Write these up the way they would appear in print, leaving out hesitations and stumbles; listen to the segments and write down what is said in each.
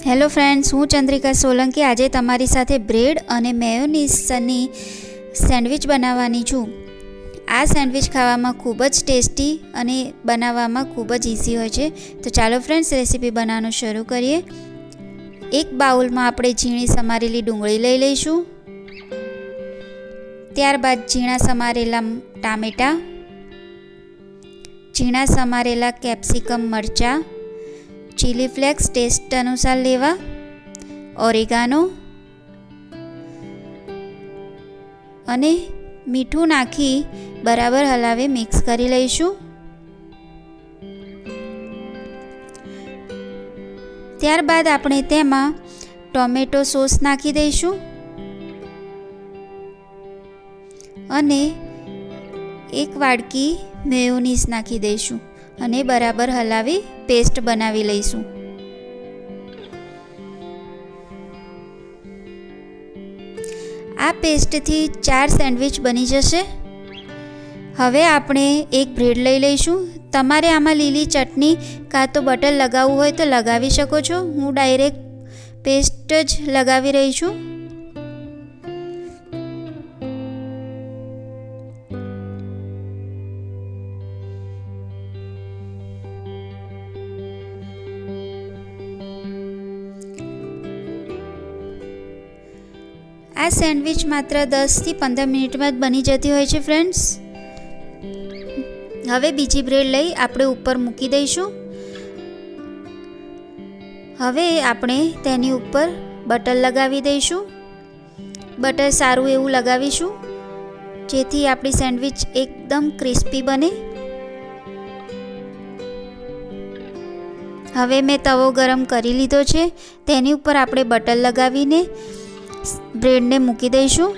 Hello friends, હું ચંદ્રિકા સોલંકી આજે તમારી સાથે બ્રેડ અને મેયોનીઝની સેન્ડવિચ બનાવવાની છું। આ સેન્ડવિચ ખાવામાં ખૂબ જ ટેસ્ટી અને બનાવવામાં ખૂબ જ ઇઝી હોય છે। તો ચાલો ફ્રેન્ડ્સ, રેસીપી બનાવવાનું શરૂ કરીએ। એક બાઉલમાં આપણે ઝીણી સમારેલી ડુંગળી લઈ લઈશું। ત્યારબાદ ઝીણા સમારેલા ટામેટાં, ઝીણા સમારેલા કેપ્સિકમ મરચાં, ચીલી ફ્લેક્સ ટેસ્ટ અનુસાર લેવા, ઓરેગાનો અને મીઠું નાખી બરાબર હલાવી મિક્સ કરી લઈશું। ત્યારબાદ આપણે તેમાં ટોમેટો સોસ નાખી દઈશું અને એક વાડકી મેયોનીઝ નાખી દઈશું અને બરાબર હલાવી પેસ્ટ બનાવી લઈશું। આ પેસ્ટથી 4 સેન્ડવિચ બની જશે। હવે આપણે એક બ્રેડ લઈ લઈશું। તમારે આમાં લીલી ચટણી કાં તો બટર લગાવવું હોય તો લગાવી શકો છો। હું ડાયરેક્ટ પેસ્ટ જ લગાવી રહી છું। આ સેન્ડવિચ માત્ર 10 થી 15 મિનિટમાં જ બની જતી હોય છે ફ્રેન્ડ્સ। હવે બીજી બ્રેડ લઈ આપણે ઉપર મૂકી દઈશું। હવે આપણે તેની ઉપર બટર લગાવી દઈશું। બટર સારું એવું લગાવીશું જેથી આપણી સેન્ડવિચ એકદમ ક્રિસ્પી બને। હવે મેં તવો ગરમ કરી લીધો છે। તેની ઉપર આપણે બટર લગાવીને બ્રેડને મૂકી દઈશું।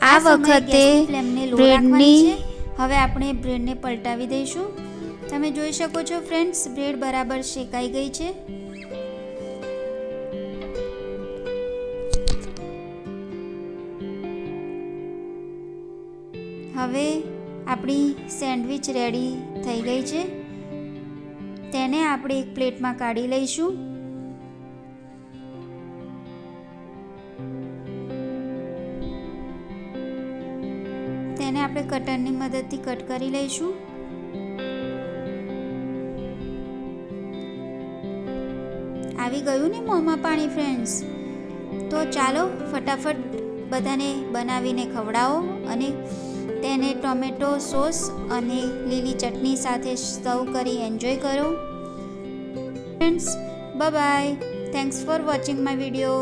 આ વખતે બ્રેડની હવે આપણે બ્રેડને પલટાવી દઈશું। તમે જોઈ શકો છો ફ્રેન્ડ્સ, બ્રેડ બરાબર શેકાઈ ગઈ છે। હવે આપણી સેન્ડવિચ રેડી થઈ ગઈ છે। તેને આપણે એક પ્લેટમાં કાઢી લઈશું। તેને આપણે કટરની મદદથી કટ કરી લઈશું। આવી ગયું ને મોંમાં પાણી ફ્રેન્ડ્સ? તો ચાલો ફટાફટ બધાને બનાવીને ખવડાવો અને તેને ટોમેટો સોસ અને લીલી ચટણી સાથે સર્વ કરી એન્જોય કરો। Friends, bye bye. Thanks for watching my video.